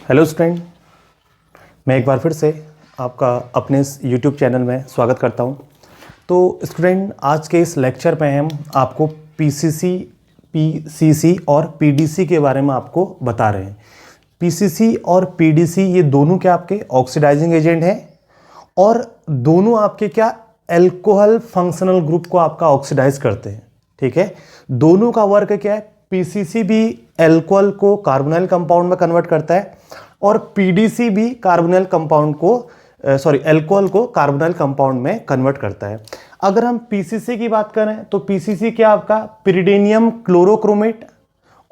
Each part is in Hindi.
हेलो स्टूडेंट, मैं एक बार फिर से आपका अपने इस यूट्यूब चैनल में स्वागत करता हूं। तो स्टूडेंट, आज के इस लेक्चर में हम आपको पीसीसी, पीसीसी और पीडीसी के बारे में आपको बता रहे हैं। पीसीसी और पीडीसी ये दोनों क्या आपके ऑक्सीडाइजिंग एजेंट हैं और दोनों आपके क्या एल्कोहल फंक्शनल ग्रुप को आपका ऑक्सीडाइज करते हैं। ठीक है, दोनों का वर्क क्या है? पीसीसी भी एल्कोहल को कार्बोनाइल कंपाउंड में कन्वर्ट करता है और पीडीसी भी कार्बोनाइल कंपाउंड को एल्कोहल को कार्बोनाइल कंपाउंड में कन्वर्ट करता है। अगर हम पीसीसी की बात करें तो पीसीसी क्या आपका पिरिडीनियम क्लोरोक्रोमेट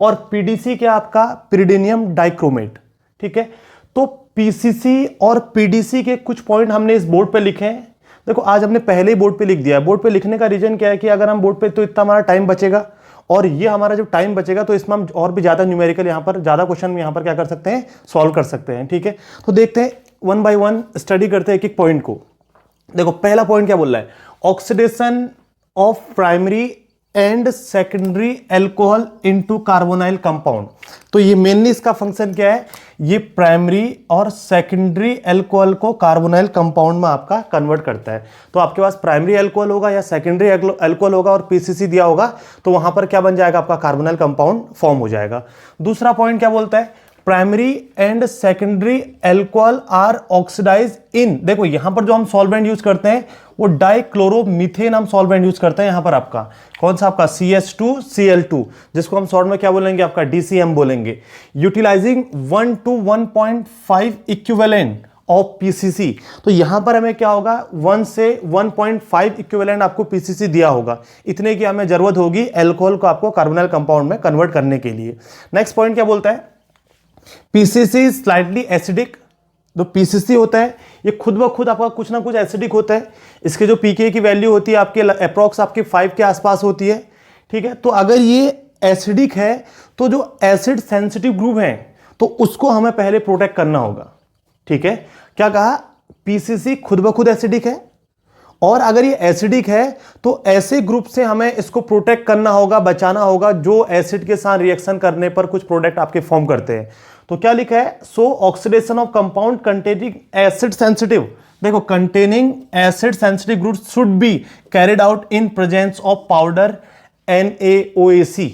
और पीडीसी क्या आपका पिरिडीनियम डाइक्रोमेट। ठीक है, तो पीसीसी और पीडीसी के कुछ पॉइंट हमने इस बोर्ड पे लिखे हैं। देखो, आज हमने पहले ही बोर्ड पे लिख दिया है। बोर्ड पे लिखने का रीजन क्या है कि अगर हम बोर्ड पे तो इतना हमारा टाइम बचेगा और ये हमारा जो टाइम बचेगा तो इसमें हम और भी ज्यादा न्यूमेरिकल यहाँ पर ज्यादा क्वेश्चन यहाँ पर क्या कर सकते हैं, सॉल्व कर सकते हैं। ठीक है, तो देखते हैं वन बाय वन स्टडी करते हैं एक एक पॉइंट को। देखो, पहला पॉइंट क्या बोल रहा है? Oxidation of primary and secondary alcohol into carbonyl compound. तो ये मेनली इसका फंक्शन क्या है? ये प्राइमरी और सेकेंडरी एल्कोहल को कार्बोनाइल कंपाउंड में आपका कन्वर्ट करता है। तो आपके पास प्राइमरी एल्कोहल होगा या सेकेंडरी एल्कोहल होगा और पीसीसी दिया होगा तो वहां पर क्या बन जाएगा? आपका कार्बोनाइल कंपाउंड फॉर्म हो जाएगा। दूसरा पॉइंट क्या बोलता है? Primary and secondary alcohol are oxidise in. देखो, यहां पर जो हम सॉल्वेंट यूज करते हैं वो डाइक्लोरोमीथेन हम सॉल्वेंट यूज करते हैं। यहां पर आपका कौन सा? आपका CH2Cl2, जिसको हम शॉर्ट में क्या बोलेंगे? आपका DCM बोलेंगे। Utilising 1 to 1.5 equivalent of PCC. तो यहां पर हमें क्या होगा? 1 से 1.5 इक्विवेलेंट आपको पीसीसी दिया होगा। इतने की हमें जरूरत होगी एल्कोहल को आपको कार्बोनाइल कंपाउंड में कन्वर्ट करने के लिए। नेक्स्ट पॉइंट क्या बोलता है? PCC slightly acidic. जो पीसीसी होता है ये खुद ब खुद आपका कुछ ना कुछ एसिडिक होता है। इसके जो पीके की वैल्यू होती है आपके अप्रॉक्स आपके 5 के आसपास होती है। ठीक है, तो अगर ये एसिडिक है तो जो एसिड सेंसिटिव ग्रुप है तो उसको हमें पहले प्रोटेक्ट करना होगा। ठीक है, क्या कहा? पीसीसी खुद ब खुद एसिडिक है और अगर ये एसिडिक है तो ऐसे ग्रुप से हमें इसको प्रोटेक्ट करना होगा, बचाना होगा जो एसिड के साथ रिएक्शन करने पर कुछ प्रोडक्ट आपके फॉर्म करते हैं। तो क्या लिखा है? So oxidation of compound containing acid sensitive. देखो, containing acid sensitive group should be carried out in presence of powder NaOAC।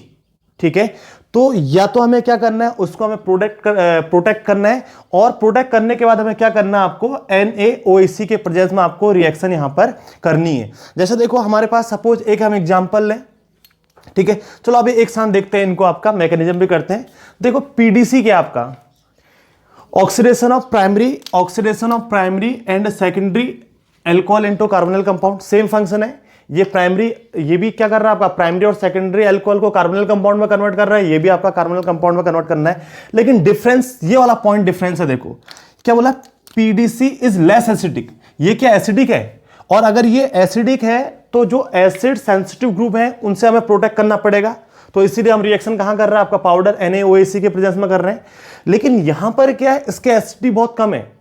ठीक है, तो या तो हमें क्या करना है? उसको हमें प्रोटेक्ट करना है और प्रोटेक्ट करने के बाद हमें क्या करना है? आपको NaOAC के प्रेजेंस में आपको रिएक्शन यहां पर करनी है। जैसे देखो, हमारे पास सपोज एक हम एग्जांपल लें। ठीक है, चलो अभी एक साथ देखते हैं इनको, आपका मैकेनिज्म भी करते हैं। देखो, पीडीसी क्या आपका? Oxidation of primary and secondary alcohol into carbonyl compound. Same function है। ये प्राइमरी, ये भी क्या कर रहा है आपका? प्राइमरी और सेकेंडरी एल्कोहल को कार्बोनाइल कंपाउंड में कन्वर्ट कर रहा है। ये भी आपका कार्बोनाइल कंपाउंड में कन्वर्ट करना है। लेकिन डिफरेंस, ये वाला पॉइंट डिफरेंस है। देखो क्या बोला? PDC is less acidic. ये क्या एसिडिक है और अगर ये एसिडिक है तो जो एसिड सेंसिटिव ग्रुप है उनसे हमें प्रोटेक्ट करना पड़ेगा। तो इसीलिए हम रिएक्शन कहां कर रहे हैं? आपका पाउडर NaOAC के प्रेजेंस में कर रहे हैं। लेकिन यहां पर क्या है? इसके एसिडिटी बहुत कम है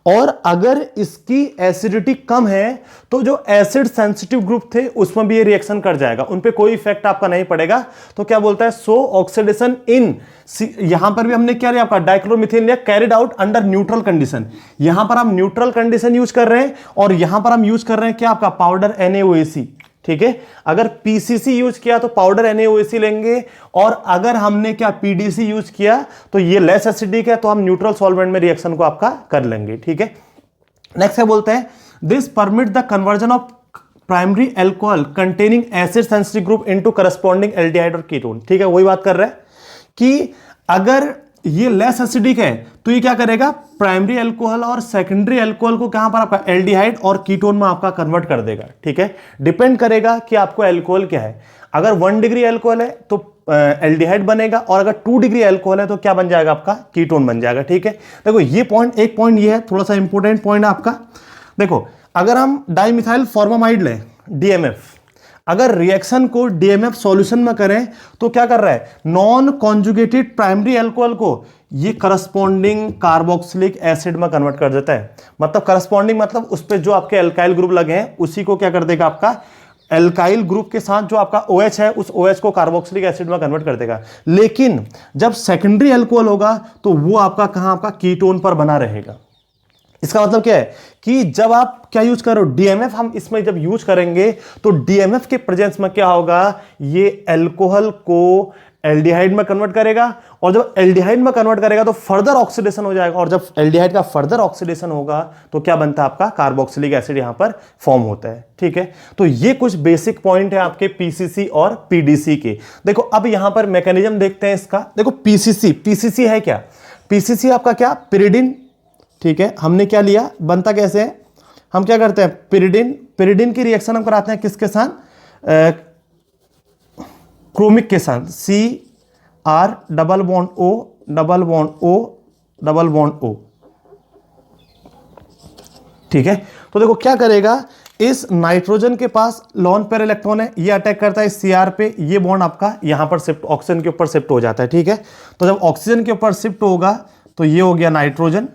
और अगर इसकी एसिडिटी कम है तो जो एसिड सेंसिटिव ग्रुप थे उसमें भी ये रिएक्शन कर जाएगा, उन पे कोई इफेक्ट आपका नहीं पड़ेगा। तो क्या बोलता है? सो ऑक्सीडेशन इन, यहां पर भी हमने क्या लिया? आपका डाइक्लोरोमीथेन लिया, carried out under neutral condition. यहां पर हम न्यूट्रल कंडीशन यूज कर रहे हैं और यहां पर हम यूज कर रहे हैं क्या? आपका पाउडर NaOAC। ठीक है, अगर पीसीसी यूज किया तो पाउडर NaOAC लेंगे और अगर हमने क्या पीडीसी यूज किया तो ये लेस एसिडिक है तो हम न्यूट्रल सॉल्वेंट में रिएक्शन को आपका कर लेंगे। ठीक है, नेक्स्ट है बोलते हैं this permit the conversion of primary alcohol containing acid sensitive group into corresponding aldehyde और कीटोन। ठीक है, वही बात कर रहे हैं कि अगर ये लेस एसिडिक है तो ये क्या करेगा? प्राइमरी एल्कोहल और सेकेंडरी एल्कोहल को कहां पर? आपका एल्डिहाइड और कीटोन में आपका कन्वर्ट कर देगा। ठीक है, डिपेंड करेगा कि आपको एल्कोहल क्या है। अगर 1 डिग्री एल्कोहल है तो एल्डिहाइड बनेगा और अगर 2 डिग्री एल्कोहल है तो क्या बन जाएगा? आपका कीटोन बन जाएगा। ठीक है, देखो ये पॉइंट, एक पॉइंट ये है, थोड़ा सा इंपॉर्टेंट पॉइंट है आपका। देखो, अगर हम डाइमिथाइल फॉर्मामाइड लें, DMF, अगर रिएक्शन को DMF सॉल्यूशन में करें तो क्या कर रहा है? नॉन कॉन्जुगेटेड प्राइमरी एल्कोहल को ये करस्पॉन्डिंग कार्बोक्सिलिक एसिड में कन्वर्ट कर देता है। मतलब करस्पॉन्डिंग मतलब उस पे जो आपके एल्काइल ग्रुप लगे हैं उसी को क्या कर देगा? आपका एल्काइल ग्रुप के साथ जो आपका OH है उस OH को कार्बोक्सिलिक एसिड में कन्वर्ट कर देगा। लेकिन जब सेकेंडरी अल्कोहल होगा तो वो आपका कहां, आपका कीटोन पर बना रहेगा। इसका मतलब क्या है कि जब आप क्या यूज करो, DMF हम इसमें जब यूज करेंगे तो DMF के प्रेजेंस में क्या होगा, ये अल्कोहल को एल्डिहाइड में कन्वर्ट करेगा, और जब एल्डिहाइड में कन्वर्ट करेगा तो फर्दर ऑक्सीडेशन हो जाएगा, और जब एल्डिहाइड का फर्दर ऑक्सीडेशन होगा तो क्या बनता है, आपका कार्बोक्सिलिक एसिड यहां पर फॉर्म होता है। ठीक है, तो ये कुछ बेसिक पॉइंट है आपके PCC और PDC के। देखो अब यहां पर मैकेनिज्म देखते हैं इसका। देखो PCC है क्या, PCC आपका क्या, पिरिडिन। ठीक है, हमने क्या लिया, बनता कैसे है, हम क्या करते हैं, पिरिडिन की रिएक्शन हम कराते हैं किसके साथ, क्रोमिक के साथ, CR double bond O double bond O double bond O। ठीक है, तो देखो क्या करेगा, इस नाइट्रोजन के पास लॉन पेयर इलेक्ट्रॉन है, ये अटैक करता है CR पे, ये बॉन्ड आपका यहां पर शिफ्ट, ऑक्सीजन के ऊपर शिफ्ट हो जाता है। ठीक है, तो जब ऑक्सीजन के ऊपर शिफ्ट होगा तो ये हो गया नाइट्रोजन।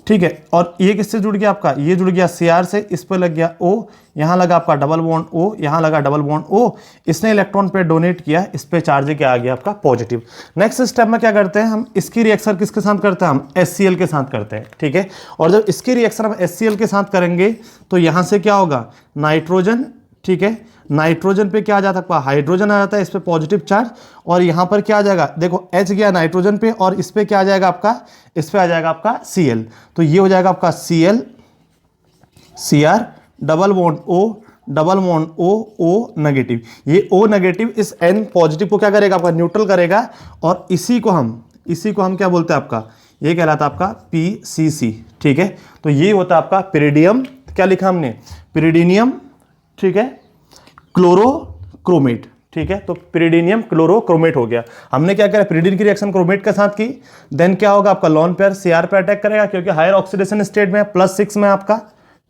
ठीक है, और ये किससे जुड़ गया आपका, ये जुड़ गया CR से, इस पर लग गया O, यहां लगा आपका डबल बॉन्ड O, यहां लगा डबल बॉन्ड O, इसने इलेक्ट्रॉन पे डोनेट किया, इस पे चार्ज क्या आ गया आपका पॉजिटिव। नेक्स्ट स्टेप में क्या करते हैं हम, इसकी रिएक्शन किसके साथ करते हैं, हम HCl के साथ करते हैं। ठीक है, और जब इसकी रिएक्शन हम HCl के साथ करेंगे तो यहां से क्या होगा, नाइट्रोजन। ठीक है, नाइट्रोजन पे क्या आ जाता है, हाइड्रोजन आ जाता है, इस पे पॉजिटिव चार्ज, और यहां पर क्या आ जाएगा, देखो H गया नाइट्रोजन पे, और इस पे क्या आ जाएगा आपका, इस पे आ जाएगा आपका Cl, तो ये हो जाएगा आपका Cl, Cr double bond O double bond O negative. ये O नेगेटिव इस N पॉजिटिव को क्या करेगा, आपका न्यूट्रल करेगा, और इसी को हम क्या बोलते हैं, आपका ये कहलाता है आपका PCC। ठीक है, तो ये होता है आपका पिरिडियम, क्या लिखा हमने, पिरिडीनियम। ठीक है, क्लोरोक्रोमेट। ठीक है, तो पिरिडीनियम क्लोरोक्रोमेट हो गया। हमने क्या करा, पिरिडीन की रिएक्शन क्रोमेट के साथ की, देन क्या होगा, आपका लॉन पेयर CR पे अटैक करेगा, क्योंकि हायर ऑक्सीडेशन स्टेट में है, +6 में आपका।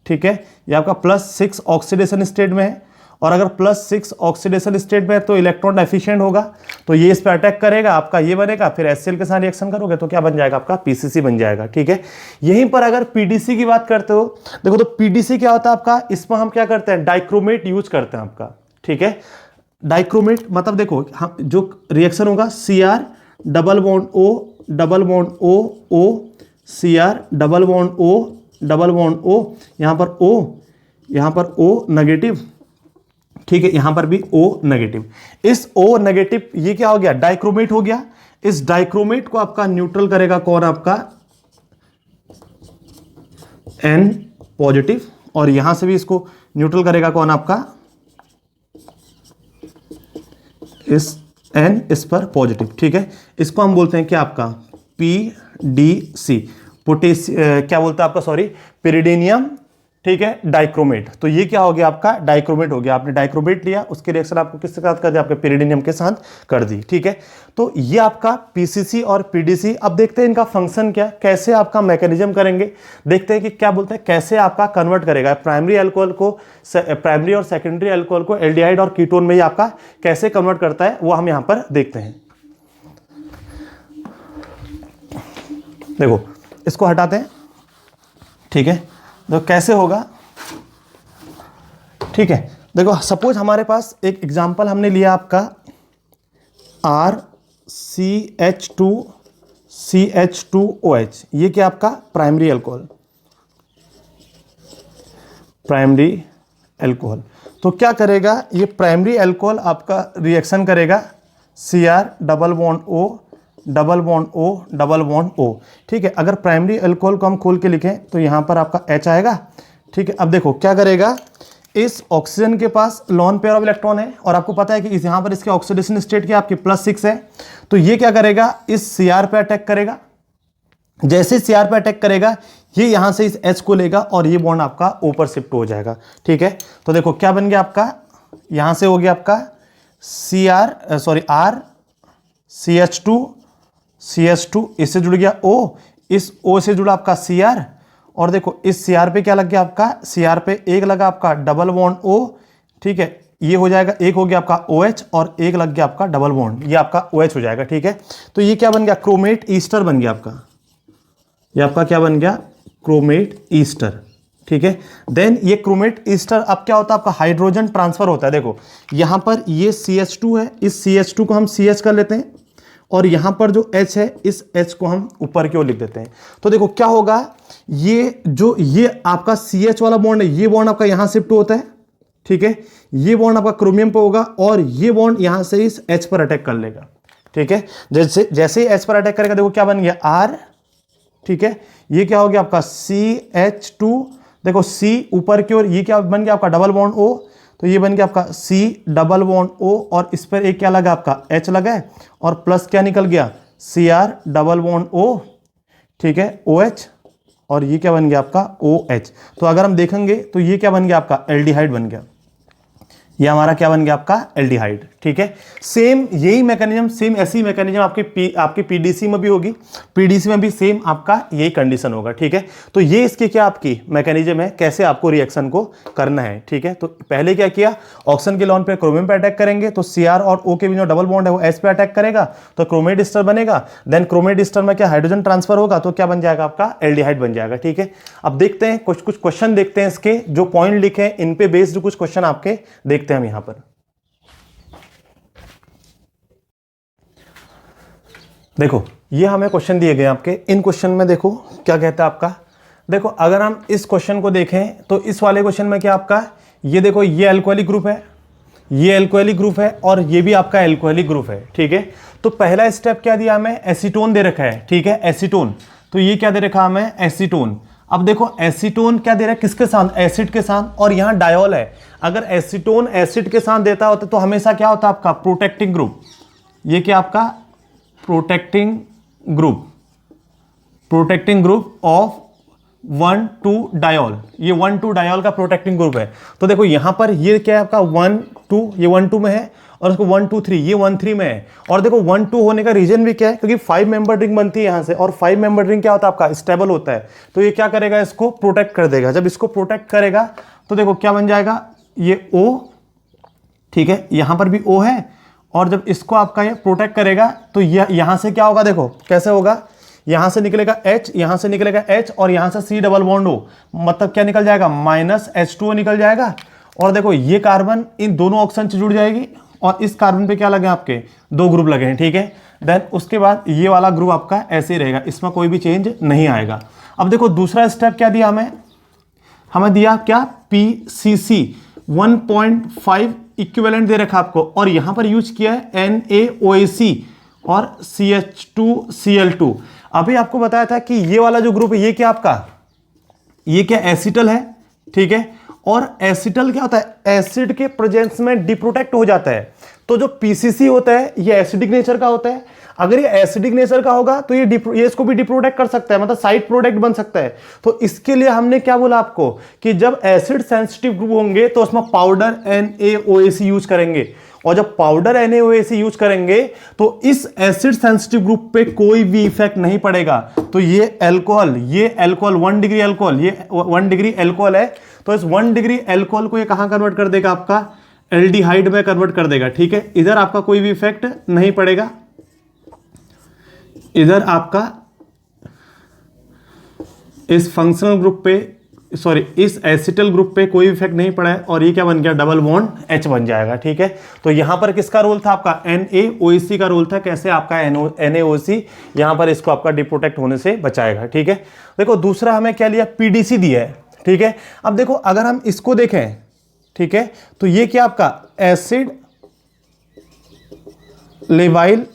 ठीक है, ये आपका +6 ऑक्सीडेशन स्टेट में है, और अगर +6 ऑक्सीडेशन स्टेट में है तो इलेक्ट्रॉन एफिशिएंट होगा, तो ये इस पर अटैक करेगा, आपका ये बनेगा, फिर HCl के साथ रिएक्शन करोगे तो क्या बन जाएगा, आपका PCC बन जाएगा। ठीक है, यहीं पर अगर PDC की बात करते हो, देखो तो PDC क्या होता है आपका, इसमें हम क्या करते हैं, डाइक्रोमेट यूज करते हैं आपका। ठीक है, डाइक्रोमेट मतलब देखो हम जो रिएक्शन होगा, CR double bond O double bond O CR double bond O double bond O, यहां पर O नेगेटिव। ठीक है, यहां पर भी O नेगेटिव। इस O नेगेटिव ये क्या हो गया, डाइक्रोमेट हो गया। इस डाइक्रोमेट को आपका न्यूट्रल करेगा कौन, आपका N पॉजिटिव, और यहां से भी इसको न्यूट्रल करेगा कौन, आपका इस N, इस पर पॉजिटिव। ठीक है, इसको हम बोलते हैं क्या, आपका PDC, क्या बोलते हैं आपका, सॉरी, पिरिडीनियम। ठीक है, डाइक्रोमेट। तो ये क्या हो गया, आपका डाइक्रोमेट हो गया। आपने डाइक्रोमेट लिया, उसकी रिएक्शन आपको किसके साथ कर दी, आपके पिरिडीनियम के साथ कर दी। ठीक है, तो ये आपका PCC और PDC। अब देखते हैं इनका फंक्शन क्या, कैसे आपका मैकेनिज्म करेंगे, देखते हैं कि क्या बोलते हैं, कैसे आपका कन्वर्ट करेगा प्राइमरी अल्कोहल को, प्राइमरी और सेकेंडरी अल्कोहल को एल्डिहाइड और कीटोन में, ये आपका कैसे कन्वर्ट करता है वो हम यहां पर देखते हैं। देखो इसको हटाते हैं। ठीक है, तो कैसे होगा, ठीक है, देखो सपोज हमारे पास एक एग्जांपल हमने लिया आपका RCH2CH2OH, ये क्या आपका प्राइमरी अल्कोहल। तो क्या करेगा, ये प्राइमरी अल्कोहल आपका रिएक्शन करेगा CR double bond O double bond O double bond O। ठीक है, अगर प्राइमरी अल्कोहल को हम खोल के लिखें तो यहां पर आपका H आएगा। ठीक है, अब देखो क्या करेगा, इस ऑक्सीजन के पास लॉन पेयर ऑफ इलेक्ट्रॉन है, और आपको पता है कि यहां पर इसके ऑक्सीडेशन स्टेट क्या आपकी +6 है, तो ये क्या करेगा, इस CR पे अटैक करेगा। जैसे CR पे अटैक करेगा, ये यहां से इस H को लेगा, और ये बॉन्ड आपका ऊपर शिफ्ट हो जाएगा। ठीक है, तो देखो क्या बन गया आपका, यहां से हो गया आपका R CH2, इससे जुड़ गया O, इस O से जुड़ा आपका CR, और देखो इस CR पे क्या लग गया आपका, CR पे एक लगा आपका डबल बॉन्ड O। ठीक है, ये हो जाएगा, एक हो गया आपका OH, और एक लग गया आपका डबल बॉन्ड, ये आपका OH हो जाएगा। ठीक है, तो ये क्या बन गया, क्रोमेट ईस्टर बन गया आपका, ये आपका क्या बन गया, क्रोमेट ईस्टर। ठीक है। देन ये क्रोमेट ईस्टर अब क्या होता है आपका हाइड्रोजन ट्रांसफर होता है। देखो यहाँ पर ये CH2 है, इस CH2 को हम CH कर लेते हैं और यहाँ पर जो H है इस H को हम ऊपर की ओर लिख देते हैं। तो देखो क्या होगा, ये आपका CH वाला बॉन्ड है, ये बॉन्ड आपका यहाँ शिफ्ट होता है, ठीक है। ये बॉन्ड आपका क्रोमियम पे होगा और ये बॉन्ड यहाँ से इस H पर अटैक कर लेगा, ठीक है। जैसे ही H पर अटैक करेगा देखो क्या बन गया R, ठीक है। ये क्या हो गया आपका CH2, देखो C ऊपर की ओर, ये क्या बन गया आपका डबल बॉन्ड O, तो ये बन गया आपका C डबल बॉन्ड O और इस पर एक क्या लगा आपका H लगा है और प्लस क्या निकल गया Cr डबल बॉन्ड O, ठीक है, OH और ये क्या बन गया आपका OH। तो अगर हम देखेंगे तो ये क्या बन गया आपका एल्डिहाइड बन गया, ये हमारा क्या बन गया आपका एल्डिहाइड, ठीक है। सेम यही मैकेनिज्म, सेम ऐसी मैकेनिज्म आपके पीडीसी में भी होगी, पीडीसी में भी सेम आपका यही कंडीशन होगा, ठीक है। तो ये इसकी क्या आपकी मैकेनिज्म है, कैसे आपको रिएक्शन को करना है, ठीक है। तो पहले क्या किया, ऑक्सीजन के लॉन पे क्रोमियम पे अटैक करेंगे तो Cr और O के बीच में डबल बॉन्ड है वो H पे अटैक करेगा तो क्रोमेट ईस्टर बनेगा। देन क्रोमेट ईस्टर में क्या हाइड्रोजन ट्रांसफर होगा तो क्या बन जाएगा आपका एल्डिहाइड बन जाएगा, ठीक है। अब देखते हैं कुछ क्वेश्चन देखते हैं, इसके जो पॉइंट लिखे हैं इन पे बेस्ड कुछ क्वेश्चन आपके देखते हैं हम यहां पर। देखो ये हमें क्वेश्चन दिए गए आपके, इन क्वेश्चन में देखो क्या कहता है आपका। देखो अगर हम इस क्वेश्चन को देखें तो इस वाले क्वेश्चन में क्या आपका, ये देखो ये अल्कोहलिक ग्रुप है, ये अल्कोहलिक ग्रुप है और ये भी आपका अल्कोहलिक ग्रुप है, ठीक है। तो पहला स्टेप क्या दिया हमें, एसीटोन दे रखा है, ठीक है, एसीटोन। तो ये क्या दे रखा हमें, एसीटोन। अब देखो एसीटोन क्या दे रहा है, किसके साथ, एसिड के साथ, और यहां डायोल है। अगर एसीटोन एसिड के साथ देता होता तो हमेशा क्या होता आपका प्रोटेक्टिंग ग्रुप, ये क्या आपका प्रोटेक्टिंग ग्रुप ऑफ 1,2 डायोल, ये 1,2 डायोल का प्रोटेक्टिंग ग्रुप है। तो देखो यहां पर ये क्या है आपका 1,2, ये 1,2 में है और उसको 1,2, 3 ये 1,3 में है। और देखो 1,2 होने का रीजन भी क्या है, क्योंकि 5 मेंबर रिंग बनती है यहां से और 5 मेंबर रिंग क्या होता है आपका स्टेबल होता है। तो ये क्या करेगा, इसको प्रोटेक्ट कर देगा। जब इसको प्रोटेक्ट करेगा तो देखो क्या बन जाएगा, ये O, ठीक है, यहां पर भी O है और जब इसको आपका ये प्रोटेक्ट करेगा तो यहां से क्या होगा, देखो कैसे होगा, यहां से निकलेगा H, यहां से निकलेगा H और यहां से C डबल बॉन्ड O, मतलब क्या निकल जाएगा -H2O निकल जाएगा। और देखो ये कार्बन इन दोनों ऑक्सीजन से जुड़ जाएगी और इस कार्बन पे क्या लगे आपके 2 ग्रुप लगे हैं, ठीक है। देन उसके बाद ये वाला ग्रुप आपका ऐसे ही रहेगा, इसमें कोई भी चेंज नहीं आएगा। अब देखो दूसरा स्टेप क्या दिया हमें दिया क्या, PCC 1.5 इक्विवेलेंट दे रखा आपको और यहां पर यूज किया है NaOAC और CH2Cl2। अभी आपको बताया था कि ये वाला जो ग्रुप है ये क्या आपका, ये क्या एसिटल है, ठीक है। और एसिटल क्या होता है, एसिड के प्रेजेंस में डिप्रोटेक्ट हो जाता है। तो जो पीसीसी होता है ये एसिडिक नेचर का होता है। अगर ये एसिडिक नेचर का होगा तो ये इसको भी डिप्रोटेक्ट कर सकता है, मतलब साइड प्रोडक्ट बन सकता है। तो इसके लिए हमने क्या बोला आपको कि जब एसिड सेंसिटिव ग्रुप होंगे तो उसमें पाउडर NaOAC यूज करेंगे और जब पाउडर NaOAC यूज करेंगे तो इस एसिड सेंसिटिव ग्रुप पे कोई भी इफेक्ट नहीं पड़ेगा। तो ये अल्कोहल 1 डिग्री अल्कोहल, ये 1 डिग्री अल्कोहल है। तो इस 1 डिग्री अल्कोहल को ये कहां कन्वर्ट कर देगा, आपका एल्डिहाइड में कन्वर्ट कर देगा, ठीक है। इधर आपका कोई भी इफेक्ट नहीं पड़ेगा, इधर आपका इस फंक्शनल ग्रुप पे, सॉरी इस एसिटल ग्रुप पे कोई इफेक्ट नहीं पड़ा है और ये क्या बन गया, डबल बॉन्ड H बन जाएगा, ठीक है। तो यहां पर किसका रोल था आपका, NaOAC का रोल था। कैसे आपका NaOAC यहां पर इसको आपका डिप्रोटेक्ट होने से बचाएगा, ठीक है। देखो दूसरा हमें क्या लिया, PDC दिया है, ठीक है। अब देखो अगर हम इसको देखें, ठीक है, तो ये क्या आपका एसिड लेवाइल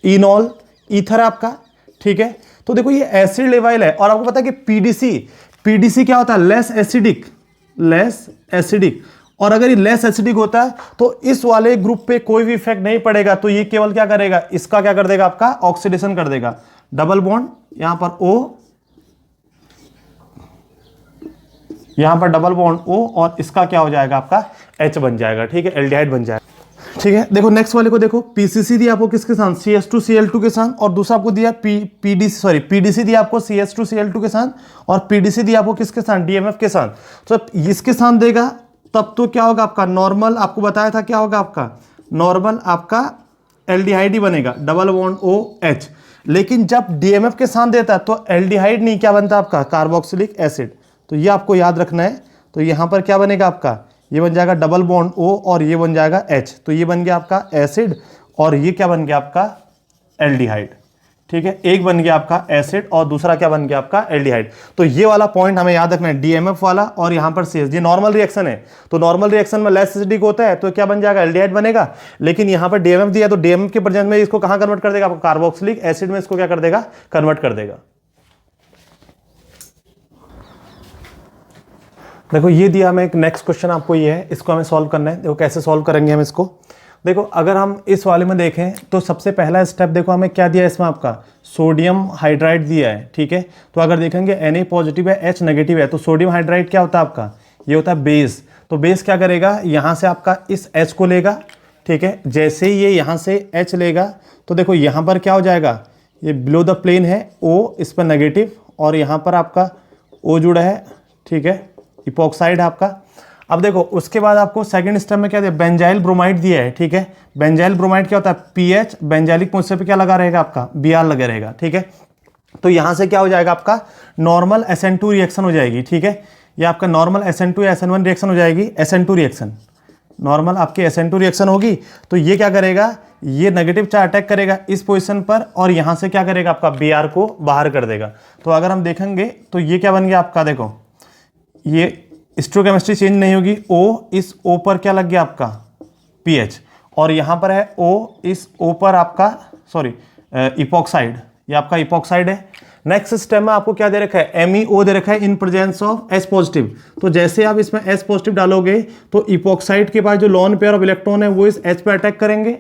इनॉल ईथर आपका, ठीक है। तो देखो ये एसिड लेवाइल है और आपको पता है कि पीडीसी क्या होता है, लेस एसिडिक। और अगर ये लेस एसिडिक होता है तो इस वाले ग्रुप पे कोई भी इफेक्ट नहीं पड़ेगा। तो ये केवल क्या करेगा, इसका क्या कर देगा, आपका ऑक्सीडेशन कर देगा, डबल बॉन्ड यहां पर O, यहां पर डबल बॉन्ड O और इसका क्या हो जाएगा आपका H बन जाएगा, ठीक है, एल्डिहाइड बन जाएगा, ठीक है। देखो नेक्स्ट वाले को देखो, पीसीसी दिया आपको किसके साथ, CH2Cl2 के साथ और दूसरा आपको दिया पीडीसी दिया आपको CH2Cl2 के साथ और पीडीसी दिया आपको किसके साथ, DMF के साथ। तो इसके साथ देगा तब तो क्या होगा आपका नॉर्मल, आपको बताया था क्या होगा आपका नॉर्मल, आपका एल्डिहाइड ही बनेगा, डबल बॉन्ड OH। लेकिन जब DMF के साथ देता है तो एल्डिहाइड नहीं, क्या बनता है आपका कार्बोक्सिलिक एसिड। तो ये आपको याद रखना है। तो यहाँ पर क्या बनेगा आपका, ये बन जाएगा डबल बॉन्ड O और ये बन जाएगा H, तो ये बन गया आपका एसिड और ये क्या बन गया आपका एल्डिहाइड। ठीक है, एक बन गया आपका एसिड और दूसरा क्या बन गया आपका एल्डिहाइड। तो ये वाला पॉइंट हमें याद रखना है, DMF वाला और यहाँ पर CH, ये नॉर्मल रिएक्शन है। तो नॉर्मल रिएक्शन में लेस एसिडिक होता है तो क्या बन जाएगा एल्डिहाइड बनेगा, लेकिन यहाँ पर DMF दिया तो DMF के प्रेजेंस में इसको कहाँ कन्वर्ट कर देगा आपको कार्बोक्सिलिक एसिड में, इसको क्या कर देगा कन्वर्ट कर देगा। देखो ये दिया हमें एक नेक्स्ट क्वेश्चन आपको ये है, इसको हमें सॉल्व करना है। देखो कैसे सॉल्व करेंगे हम इसको। देखो अगर हम इस वाले में देखें तो सबसे पहला स्टेप देखो हमें क्या दिया है इसमें, आपका सोडियम हाइड्राइड दिया है। ठीक है, तो अगर देखेंगे Na पॉजिटिव है H नेगेटिव है, तो सोडियम हाइड्राइड क्या होता है आपका, ये होता है बेस। तो बेस क्या करेगा, यहाँ से आपका इस H को लेगा। ठीक है, जैसे ही ये यहाँ से H लेगा तो देखो यहाँ पर क्या हो जाएगा, ये बिलो द प्लेन है O, इस पर नेगेटिव और यहाँ पर आपका O जुड़ा है। ठीक है, इपॉक्साइड आपका। अब देखो उसके बाद आपको सेकंड स्टेप में क्या दिया, बेंजाइल ब्रोमाइड दिया है। ठीक है, बेंजाइल ब्रोमाइड क्या होता है, पीएच बेंजाइलिक पॉइंट पे क्या लगा रहेगा आपका Br लगा रहेगा। ठीक है, तो यहां से क्या हो जाएगा आपका नॉर्मल SN2 रिएक्शन हो जाएगी। ठीक है, ये आपका नॉर्मल SN2 या SN1 रिएक्शन हो जाएगी। SN2 रिएक्शन नॉर्मल आपकी SN2 रिएक्शन होगी। तो ये क्या करेगा, ये नेगेटिव चार्ज अटैक करेगा इस पोजीशन पर और यहां से क्या करेगा आपका Br को बाहर कर देगा। तो अगर हम देखेंगे तो ये क्या बन गया आपका, देखो ये स्टोकेमिस्ट्री चेंज नहीं होगी, O इस O पर क्या लग गया आपका पीएच और यहाँ पर है O इस O पर आपका सॉरी इपॉक्साइड, ये आपका इपॉक्साइड है। नेक्स्ट स्टेप में आपको क्या दे रखा है, MEO दे रखा है इन प्रेजेंस ऑफ H पॉजिटिव। तो जैसे आप इसमें H पॉजिटिव डालोगे तो इपॉक्साइड के पास जो लोन पेयर ऑफ इलेक्ट्रॉन है वो इस H पर अटैक करेंगे।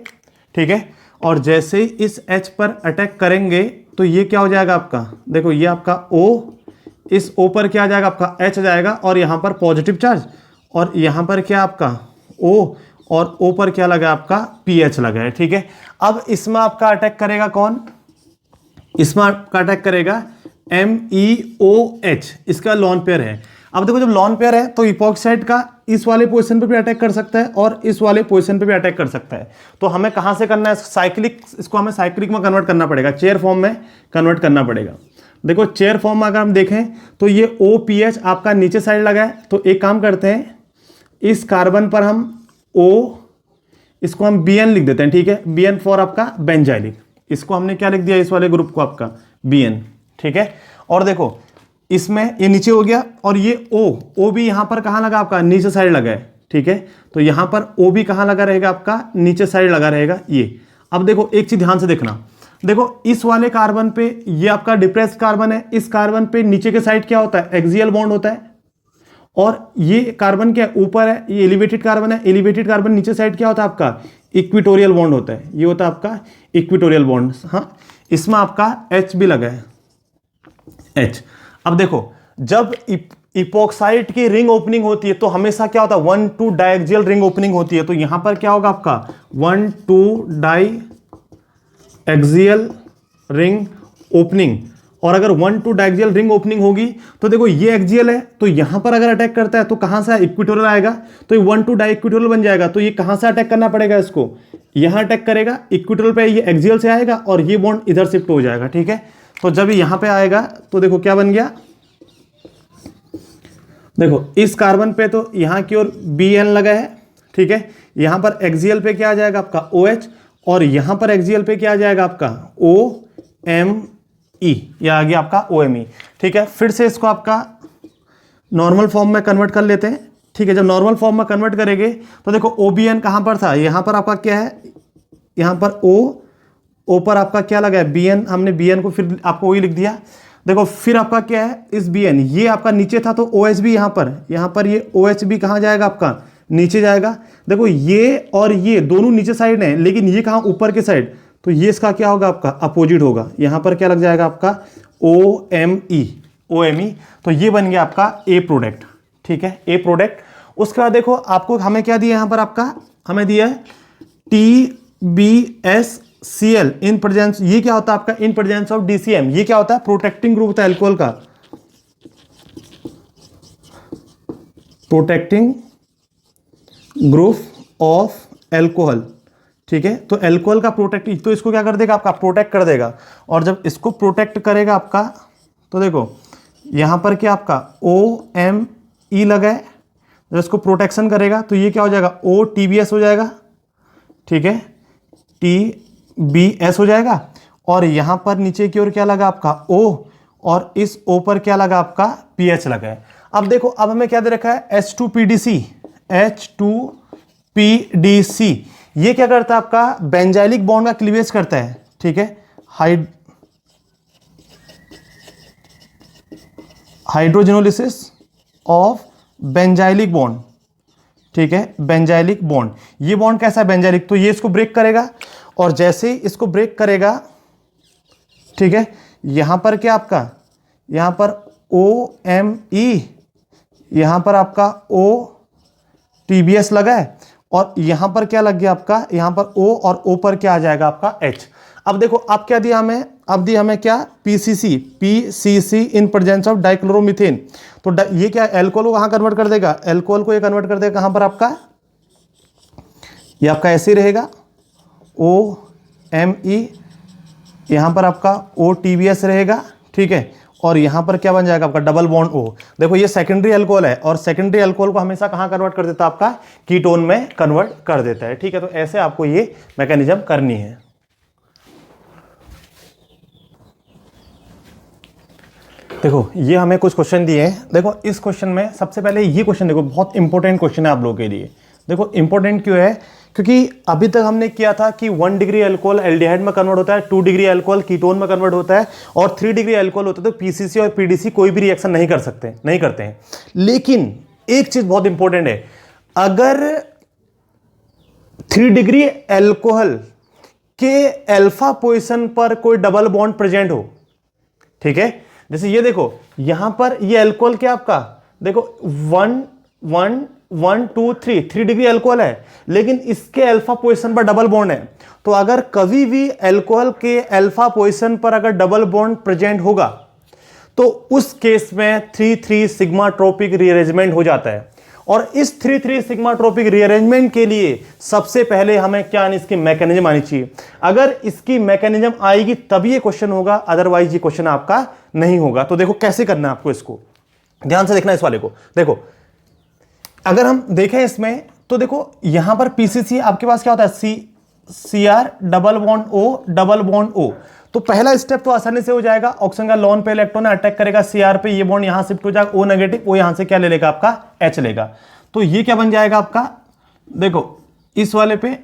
ठीक है, और जैसे ही इस H पर अटैक करेंगे तो ये क्या हो जाएगा आपका, देखो ये आपका O, इस O पर क्या आ जाएगा आपका H जाएगा और यहाँ पर पॉजिटिव चार्ज और यहाँ पर क्या आपका O और O पर क्या लगा आपका PH लगा है। ठीक है, अब इसमें आपका अटैक करेगा कौन, इसमें आपका अटैक करेगा MEOH, इसका लॉन पेयर है। अब देखो जब लॉन पेयर है तो इपॉक्साइड का इस वाले पोजीशन पे भी अटैक कर सकता है और इस वाले पोजीशन पे भी अटैक कर सकता है। तो हमें कहाँ से करना है, साइक्लिक, इसको हमें साइक्लिक में कन्वर्ट करना पड़ेगा, चेयर फॉर्म में कन्वर्ट करना पड़ेगा। देखो चेयर फॉर्म में अगर हम देखें तो ये OPH आपका नीचे साइड लगा है। तो एक काम करते हैं, इस कार्बन पर हम O, इसको हम Bn लिख देते हैं। ठीक है, Bn फॉर आपका बेंजाइलिक, इसको हमने क्या लिख दिया इस वाले ग्रुप को आपका Bn। ठीक है, और देखो इसमें ये नीचे हो गया और ये O भी यहाँ पर कहाँ लगा आपका नीचे साइड लगा है। ठीक है, तो यहाँ पर O भी कहाँ लगा रहेगा आपका नीचे साइड लगा रहेगा ये। अब देखो एक चीज ध्यान से देखना, देखो इस वाले कार्बन पे ये आपका डिप्रेस्ड कार्बन है, इस कार्बन पे नीचे के साइड क्या होता है एक्सियल बॉन्ड होता है और ये कार्बन क्या ऊपर है, ये एलिवेटेड कार्बन है। एलिवेटेड कार्बन नीचे साइड क्या होता है आपका इक्विटोरियल बॉन्ड होता है, ये होता है आपका इक्विटोरियल बॉन्ड। हाँ, इसमें आपका H भी लगा है H। अब देखो जब इपॉक्साइड की रिंग ओपनिंग होती है तो हमेशा क्या होता है 1,2 डायएक्सियल रिंग ओपनिंग होती है। तो यहां पर क्या होगा आपका 1,2 डाई एक्सियल रिंग ओपनिंग, और अगर 1,2 डायएक्सियल रिंग ओपनिंग होगी तो देखो ये एक्सियल है तो यहां पर अगर अटैक करता है तो कहां से इक्विटोरियल आएगा, तो ये 1,2 डाई इक्विटोरियल बन जाएगा। तो ये कहां से अटैक करना पड़ेगा, इसको यहां अटैक करेगा इक्विटोरियल पे, ये एक्सियल से आएगा और ये बॉन्ड इधर शिफ्ट हो जाएगा। ठीक है, तो जब यहां पे आएगा तो देखो क्या बन गया, देखो इस कार्बन पे तो यहां की ओर Bn लगा है। ठीक है, यहां पर एक्सियल पे क्या आ जाएगा आपका OH और यहां पर एक्सियल पे क्या आ जाएगा आपका OMe, या आ गया आपका OMe। ठीक है, फिर से इसको आपका नॉर्मल फॉर्म में कन्वर्ट कर लेते हैं। ठीक है, जब नॉर्मल फॉर्म में कन्वर्ट करेंगे तो देखो OBN कहां पर था, यहां पर आपका क्या है, यहां पर O पर आपका क्या लगा है Bn, हमने Bn को फिर आपको वही लिख दिया। देखो फिर आपका क्या है इस Bn, ये आपका नीचे था तो OH भी यहां पर ये OH भी कहां जाएगा आपका नीचे जाएगा। देखो ये और ये दोनों नीचे साइड हैं लेकिन ये कहां ऊपर के साइड, तो ये इसका क्या होगा आपका अपोजिट होगा, यहां पर क्या लग जाएगा आपका OMe। तो ये बन गया आपका A प्रोडक्ट। ठीक है, A प्रोडक्ट। उसके बाद देखो आपको हमें क्या दिया, यहां पर आपका हमें दिया है TBSCl इन प्रेजेंस, ये क्या होता है आपका इन प्रेजेंस ऑफ DCM, ये क्या होता है प्रोटेक्टिंग ग्रुप होता है एल्कोहल का, प्रोटेक्टिंग ग्रुप ऑफ एल्कोहल। ठीक है, तो एल्कोहल का प्रोटेक्ट, तो इसको क्या कर देगा आपका प्रोटेक्ट कर देगा, और जब इसको प्रोटेक्ट करेगा आपका तो देखो यहाँ पर क्या आपका OMe लगा है, जब इसको प्रोटेक्शन करेगा तो ये क्या हो जाएगा, OTBS हो जाएगा, ठीक है, TBS हो जाएगा। और यहाँ पर नीचे की ओर क्या लगा आपका O, और इस O पर क्या लगा आपका PH लगा है। अब देखो, अब हमें क्या दे रखा है, H2PDC, H2PDC, ये क्या करता है आपका, बेंजाइलिक बॉन्ड का क्लीवेज करता है, ठीक है, हाइड्रोजेनोलिसिस ऑफ बेंजाइलिक बॉन्ड, ठीक है, बेंजाइलिक बॉन्ड। ये बॉन्ड कैसा है, बेंजाइलिक, तो ये इसको ब्रेक करेगा, और जैसे ही इसको ब्रेक करेगा, ठीक है, यहां पर क्या आपका, यहां पर OMe, यहां पर आपका OTBS लगा है, और यहां पर क्या लग गया आपका, यहां पर O, और O पर क्या आ जाएगा आपका H। अब देखो, अब क्या दिया हमें, अब दिया हमें क्या, PCC in presence of dichloromethane. तो ये क्या, एल्कोहल को कहां कन्वर्ट कर देगा, एल्कोहल को ये कन्वर्ट कर देगा कहां पर आपका, ये आपका ऐसे ही रहेगा, OMe, यहां पर आपका OTBS रहेगा, ठीक है, और यहां पर क्या बन जाएगा आपका डबल बॉन्ड O। देखो, ये सेकेंडरी अल्कोहल है, और सेकेंडरी अल्कोहल को हमेशा कहां कन्वर्ट कर देता है, आपका कीटोन में कन्वर्ट कर देता है, ठीक है। तो ऐसे आपको ये मैकेनिज्म करनी है। देखो, ये हमें कुछ क्वेश्चन दिए हैं। देखो, इस क्वेश्चन में सबसे पहले ये क्वेश्चन देखो, बहुत इंपॉर्टेंट क्वेश्चन है आप लोगों के लिए। देखो, इंपॉर्टेंट क्यों है, क्योंकि अभी तक हमने किया था कि 1 डिग्री अल्कोहल एल्डिहाइड में कन्वर्ट होता है, 2 डिग्री अल्कोहल कीटोन में कन्वर्ट होता है, और 3 डिग्री अल्कोहल होता है तो PCC और PDC कोई भी रिएक्शन नहीं करते हैं। लेकिन एक चीज बहुत इंपॉर्टेंट है, अगर 3 डिग्री अल्कोहल के अल्फा पोजीशन पर कोई डबल बॉन्ड प्रेजेंट हो, ठीक है, जैसे ये देखो, यहां पर ये अल्कोहल क्या आपका, देखो 1 2 3 डिग्री अल्कोहल है, लेकिन इसके अल्फा पोजीशन पर डबल बॉन्ड है। तो अगर कभी भी अल्कोहल के अल्फा पोजीशन पर अगर डबल बॉन्ड प्रेजेंट होगा, तो उस केस में 3 सिग्मा ट्रोपिक रीअरेंजमेंट हो जाता है। और इस 3 सिग्मा ट्रोपिक रीअरेंजमेंट के लिए सबसे पहले हमें क्या आनी, इसकी मैकेनिज्म आनी चाहिए। अगर इसकी मैकेनिज्म आएगी तभी ये क्वेश्चन होगा, अदरवाइज ये क्वेश्चन आपका नहीं होगा। तो देखो कैसे करना है आपको, इसको ध्यान से देखना इस वाले को। देखो, अगर हम देखें इसमें तो देखो, यहां पर PCC आपके पास क्या होता है, CR डबल बॉन्ड O। तो पहला स्टेप तो आसानी से हो जाएगा, ऑक्सीजन का लोन पे इलेक्ट्रॉन अटैक करेगा CR पे, ये बॉन्ड यहां शिफ्ट हो जाएगा, O नेगेटिव, वो यहां से क्या ले लेगा आपका H लेगा। तो ये क्या बन जाएगा आपका, देखो इस वाले पे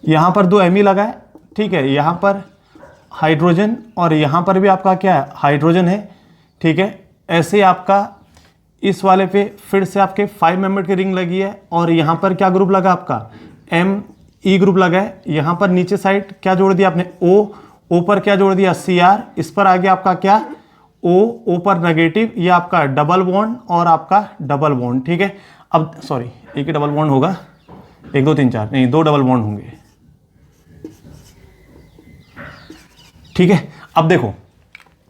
यहां पर 2 Me लगा है, ठीक है, यहां पर हाइड्रोजन, और यहां पर भी आपका क्या है, हाइड्रोजन है, ठीक है। ऐसे आपका इस वाले पे फिर से आपके 5 मेंबर की रिंग लगी है, और यहां पर क्या ग्रुप लगा आपका, Me ग्रुप लगा है। यहां पर नीचे साइड क्या जोड़ दिया आपने, O पर क्या जोड़ दिया, CR, इस पर आ गया आपका क्या, O पर नेगेटिव, ये आपका डबल बॉन्ड और आपका डबल बॉन्ड, ठीक है। अब सॉरी, एक ही डबल बॉन्ड होगा, 1 2 3 4 नहीं, 2 डबल बॉन्ड होंगे, ठीक है। अब देखो,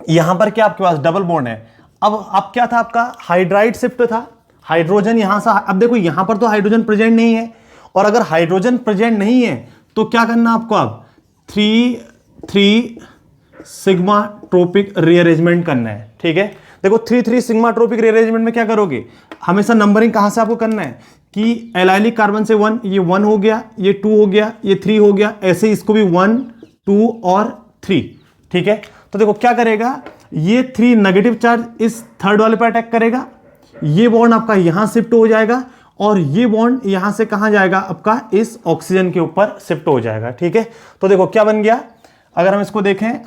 यहां पर क्या आपके पास डबल बॉन्ड है। अब क्या था आपका, हाइड्राइड शिफ्ट था, हाइड्रोजन यहां से, अब देखो यहां पर तो हाइड्रोजन प्रेजेंट नहीं है, और अगर हाइड्रोजन प्रेजेंट नहीं है तो क्या करना आपको, अब 3 सिग्मा ट्रोपिक रीअरेंजमेंट करना है, ठीक है। देखो 3 सिग्मा ट्रोपिक रीअरेंजमेंट में क्या करोगे, हमेशा नंबरिंग कहां से आपको करना है कि एलाइलिक कार्बन से 1, ये 1 हो गया, ये 2 हो गया, ये 3 हो गया, ऐसे इसको भी 1 2 और 3, ठीक है। तो देखो क्या करेगा, ये 3 नेगेटिव चार्ज इस थर्ड वाले पर अटैक करेगा, ये बॉन्ड आपका यहां शिफ्ट हो जाएगा, और ये बॉन्ड यहां से कहां जाएगा आपका, इस ऑक्सीजन के ऊपर शिफ्ट हो जाएगा, ठीक है। तो देखो क्या बन गया, अगर हम इसको देखें,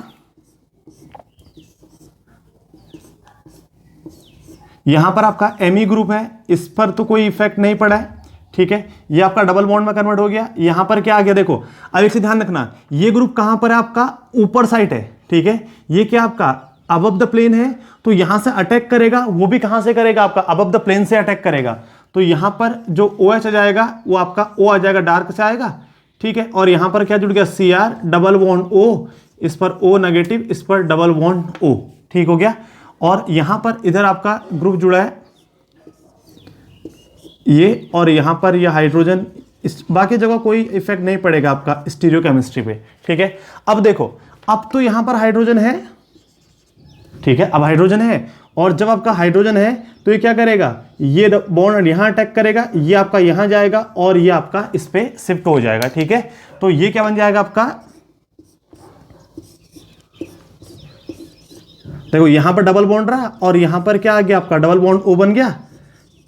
यहां पर आपका Me ग्रुप है, इस पर तो कोई इफेक्ट नहीं पड़ा है, ठीक है। ये आपका डबल बॉन्ड में कन्वर्ट हो गया, यहां पर क्या आ गया, देखो अब एक से ध्यान रखना, ये ग्रुप कहां पर है आपका, ऊपर साइड है, ठीक है। ये क्या आपका अबव द प्लेन है, तो यहां से अटैक करेगा, वो भी कहां से करेगा आपका, अबव द प्लेन से अटैक करेगा। तो यहां पर जो OH आ जाएगा वो आपका O आ जाएगा, डार्क से आएगा, ठीक है। और यहां पर क्या जुड़ गया, CR डबल बॉन्ड O, इस पर O नेगेटिव, इस पर डबल बॉन्ड O, ठीक हो गया। और यहां पर इधर आपका ग्रुप जुड़ा है ये, और यहां पर ये हाइड्रोजन बाकी जगह कोई इफेक्ट नहीं पड़ेगा आपका स्टीरियोकेमिस्ट्री पे, ठीक है। अब देखो, अब तो यहां पर हाइड्रोजन है, ठीक है, अब हाइड्रोजन है, और जब आपका हाइड्रोजन है तो ये क्या करेगा, ये बॉन्ड यहां अटैक करेगा, ये आपका यहां जाएगा और ये आपका इस पे शिफ्ट हो जाएगा, ठीक है। तो ये क्या बन जाएगा आपका, देखो यहां पर डबल बॉन्ड रहा और यहां पर क्या आ गया आपका डबल बॉन्ड O बन गया,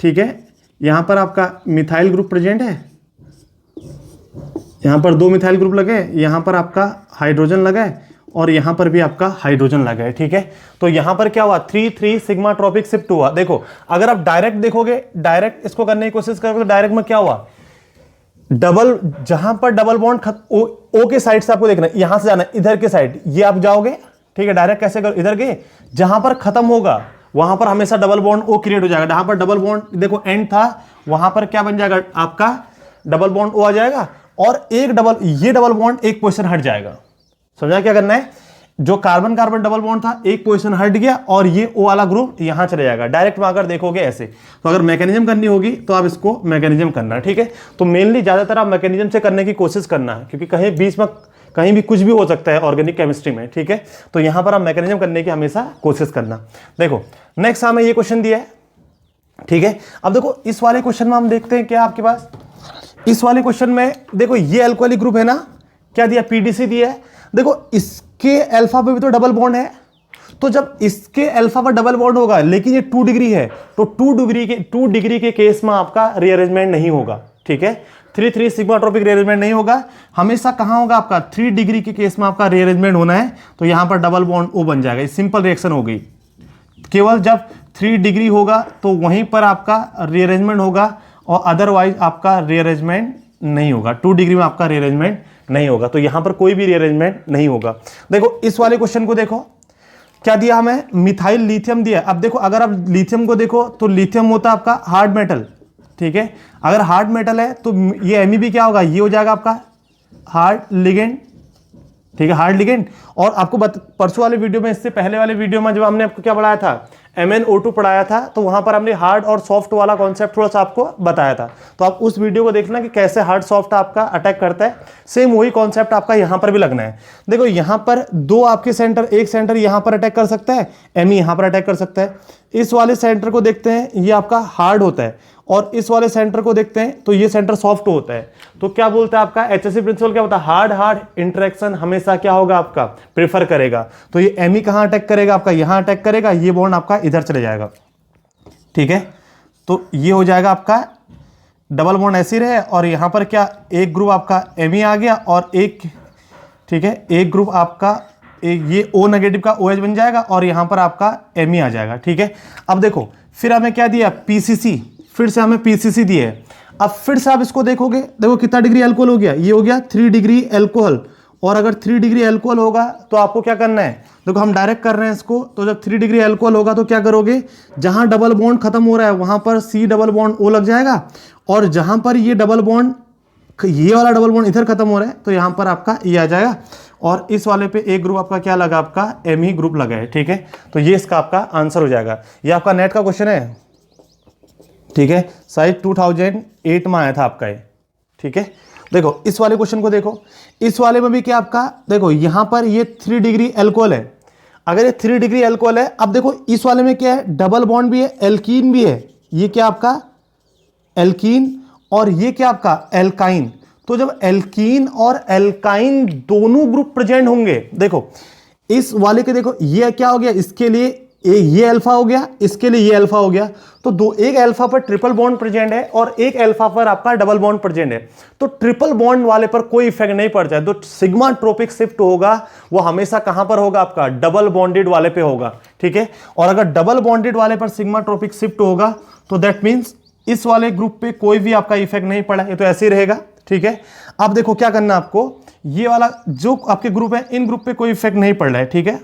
ठीक है। यहां पर आपका मिथाइल ग्रुप प्रेजेंट है, यहां पर 2 मिथाइल ग्रुप लगे, यहां पर आपका हाइड्रोजन लगा है और यहां पर भी आपका हाइड्रोजन लगा है, ठीक है। तो यहां पर क्या हुआ, 3-3 सिग्मा ट्रॉपिक शिफ्ट हुआ। देखो अगर आप डायरेक्ट देखोगे, डायरेक्ट इसको करने की कोशिश करोगे तो डायरेक्ट में क्या हुआ, डबल, जहां पर डबल बॉन्ड ओ के साइड से आपको देखना है, यहां से जाना इधर के साइड, ये आप जाओगे, ठीक है। डायरेक्ट कैसे करो, इधर गए, जहां पर खत्म होगा वहां पर हमेशा डबल बॉन्ड O क्रिएट हो जाएगा। जहां पर डबल बॉन्ड देखो एंड था, वहां पर क्या बन जाएगा आपका डबल बॉन्ड O आ जाएगा और ये डबल बॉन्ड एक पोजीशन हट जाएगा। समझा क्या करना है, जो कार्बन कार्बन डबल बॉन्ड था एक पोजीशन हट गया और ये O वाला ग्रुप यहां चले जाएगा। डायरेक्ट में अगर देखोगे ऐसे, तो अगर मैकेनिज्म करनी होगी तो आप इसको मैकेनिज्म करना है, ठीक है। तो मेनली ज्यादातर आप मैकेनिज्म से करने की कोशिश करना है, क्योंकि कहीं बीच में कहीं भी कुछ भी हो सकता है ऑर्गेनिक केमिस्ट्री में, ठीक है। तो यहां पर आप मैकेनिज्म करने की हमेशा कोशिश करना। देखो नेक्स्ट हमें ये क्वेश्चन दिया है, ठीक है। अब देखो इस वाले क्वेश्चन में हम देखते हैं क्या आपके पास, इस वाले क्वेश्चन में देखो ये अल्कोहलिक ग्रुप है ना, क्या दिया, PDC दिया है। देखो इसके अल्फा पे भी तो डबल बॉन्ड है, तो जब इसके अल्फा पर डबल बॉन्ड होगा लेकिन ये 2 डिग्री है, तो 2 डिग्री के केस में आपका रीअरेंजमेंट नहीं होगा, ठीक है। 3-3 सिग्मा ट्रॉपिक रीअरेंजमेंट नहीं होगा, हमेशा कहां होगा आपका 3 डिग्री के केस में आपका रीअरेंजमेंट होना है, तो यहां पर डबल बॉन्ड O बन जाएगा। सिंपल रिएक्शन हो गई, केवल जब 3 डिग्री होगा तो वहीं पर आपका रीअरेंजमेंट होगा और अदरवाइज आपका रीअरेंजमेंट नहीं होगा। 2 डिग्री में आपका रीअरेंजमेंट नहीं होगा, तो यहां पर कोई भी रीअरेंजमेंट नहीं होगा। देखो इस वाले क्वेश्चन को देखो, क्या दिया हमें, मिथाइल लिथियम दिया। अब देखो अगर आप लिथियम को देखो तो लिथियम होता है आपका हार्ड मेटल, ठीक है। अगर हार्ड मेटल है तो ये MEB क्या होगा, ये हो जाएगा आपका हार्ड लिगेंड, ठीक है, हार्ड लिगेंड। और आपको परसों वाले वीडियो में, इससे पहले वाले वीडियो में जब हमने आपको क्या पढ़ाया था, MnO2 पढ़ाया था, तो वहां पर हमने हार्ड और सॉफ्ट वाला कॉन्सेप्ट थोड़ा सा आपको बताया था। तो आप उस वीडियो को देखना कि कैसे हार्ड सॉफ्ट आपका अटैक करता है। सेम वही कॉन्सेप्ट आपका यहां पर भी लगना है। देखो यहां पर 2 आपके सेंटर, एक सेंटर यहां पर अटैक कर सकता है, Me यहां पर अटैक कर सकता है। इस वाले सेंटर को देखते हैं, ये आपका हार्ड होता है, और इस वाले सेंटर को देखते हैं तो ये सेंटर सॉफ्ट होता है। तो क्या बोलता है आपका HSC प्रिंसिपल, क्या होता है, हार्ड हार्ड इंटरेक्शन हमेशा क्या होगा आपका प्रेफर करेगा। तो ये Me कहां अटैक करेगा आपका, यहां अटैक करेगा, ये बॉन्ड आपका इधर चले जाएगा, ठीक है। तो ये हो जाएगा आपका डबल बॉन्ड ऐसे रहे, और यहां पर क्या एक ग्रुप आपका Me आ गया और एक, ठीक है, एक ग्रुप आपका ये O नेगेटिव का OH बन जाएगा और यहां पर आपका Me आ जाएगा, ठीक है। अब देखो फिर हमें क्या दिया, PCC, फिर से हमें PCC दिए है। अब फिर से आप इसको देखोगे, देखो कितना डिग्री अल्कोहल हो गया, ये हो गया 3 डिग्री अल्कोहल। और अगर 3 डिग्री अल्कोहल होगा तो आपको क्या करना है, देखो हम डायरेक्ट कर रहे हैं इसको, तो जब 3 डिग्री अल्कोहल होगा तो क्या करोगे, जहां डबल बॉन्ड खत्म हो रहा है वहां पर C डबल बॉन्ड O लग जाएगा, और जहां पर ये डबल बॉन्ड, ये वाला डबल बॉन्ड इधर खत्म हो रहा है तो यहां पर आपका ये आ जाएगा, और इस वाले पे एक ग्रुप आपका क्या लगा, आपका Me ग्रुप लगा है, ठीक है। तो ये इसका आपका आंसर हो जाएगा। ये आपका नेट का क्वेश्चन है, ठीक है, शायद 2008 में आया था आपका ये, ठीक है। देखो इस वाले क्वेश्चन को देखो, इस वाले में भी क्या आपका, देखो यहां पर ये 3 डिग्री अल्कोहल है। अगर ये 3 डिग्री अल्कोहल है, अब देखो इस वाले में क्या है, डबल बॉन्ड भी है, एल्कीन भी है, ये क्या आपका एल्कीन, और ये क्या आपका एल्काइन। तो जब एल्कीन और एल्काइन दोनों ग्रुप प्रेजेंट होंगे, देखो इस वाले के देखो ये क्या हो गया, इसके लिए ये अल्फा हो गया, इसके लिए ये अल्फा हो गया, तो दो, एक अल्फा पर ट्रिपल बॉन्ड प्रेजेंट है और एक अल्फा पर आपका डबल बॉन्ड प्रेजेंट है। तो ट्रिपल बॉन्ड वाले पर कोई इफेक्ट नहीं पड़ता है। तो सिग्मा ट्रोपिक शिफ्ट होगा वो हमेशा कहां पर होगा, आपका डबल बॉन्डेड वाले पे होगा, ठीक है। और अगर डबल बॉन्डेड वाले पर सिग्मा ट्रोपिक शिफ्ट होगा तो दैट मीन्स इस वाले ग्रुप पे कोई भी आपका इफेक्ट नहीं पड़ा, ये तो ऐसे ही रहेगा, ठीक है। अब देखो क्या करना आपको, ये वाला जो आपके ग्रुप है, इन ग्रुप पे कोई इफेक्ट नहीं पड़ रहा है, ठीक है।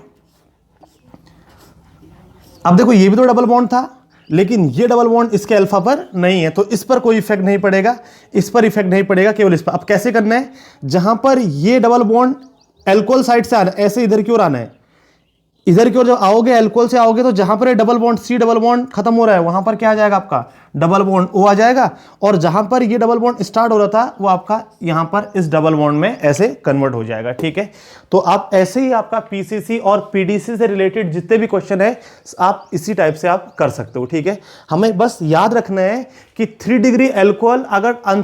अब देखो ये भी तो डबल बॉन्ड था, लेकिन ये डबल बॉन्ड इसके अल्फा पर नहीं है, तो इस पर कोई इफेक्ट नहीं पड़ेगा, इस पर इफेक्ट नहीं पड़ेगा, केवल इस पर। अब कैसे करना है, जहां पर ये डबल बॉन्ड अल्कोहल साइड से आना, ऐसे इधर की ओर आना है, इधर की ओर जब आओगे अल्कोहल से आओगे तो जहां पर ये double bond c double bond खत्म हो रहा है वहां पर क्या आ जाएगा आपका डबल बॉन्ड ओ आ जाएगा, और जहां पर ये डबल बॉन्ड स्टार्ट हो रहा था वो आपका यहां पर इस डबल बॉन्ड में ऐसे कन्वर्ट हो जाएगा। ठीक है, तो आप ऐसे ही आपका पीसीसी और पीडीसी से रिलेटेड जितने भी क्वेश्चन है आप इसी टाइप से आप कर सकते हो। ठीक है, हमें बस याद रखना है कि 3 डिग्री अल्कोहल अगर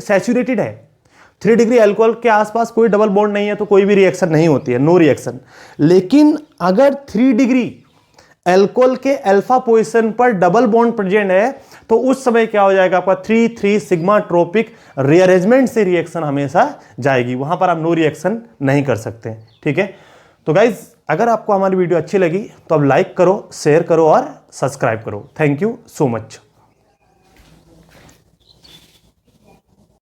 सैचुरेटेड है, 3 डिग्री अल्कोहल के आसपास कोई डबल बॉन्ड नहीं है तो कोई भी रिएक्शन नहीं होती है, नो रिएक्शन। लेकिन अगर 3 डिग्री अल्कोहल के अल्फा पोजीशन पर डबल बॉन्ड प्रेजेंट है तो उस समय क्या हो जाएगा आपका 3,3 सिग्मा ट्रोपिक रीअरेंजमेंट से रिएक्शन हमेशा जाएगी, वहां पर आप नो रिएक्शन नहीं कर सकते। ठीक है, तो गाइज अगर आपको हमारी वीडियो अच्छी लगी तो आप लाइक करो, शेयर करो और सब्सक्राइब करो। Thank you so much.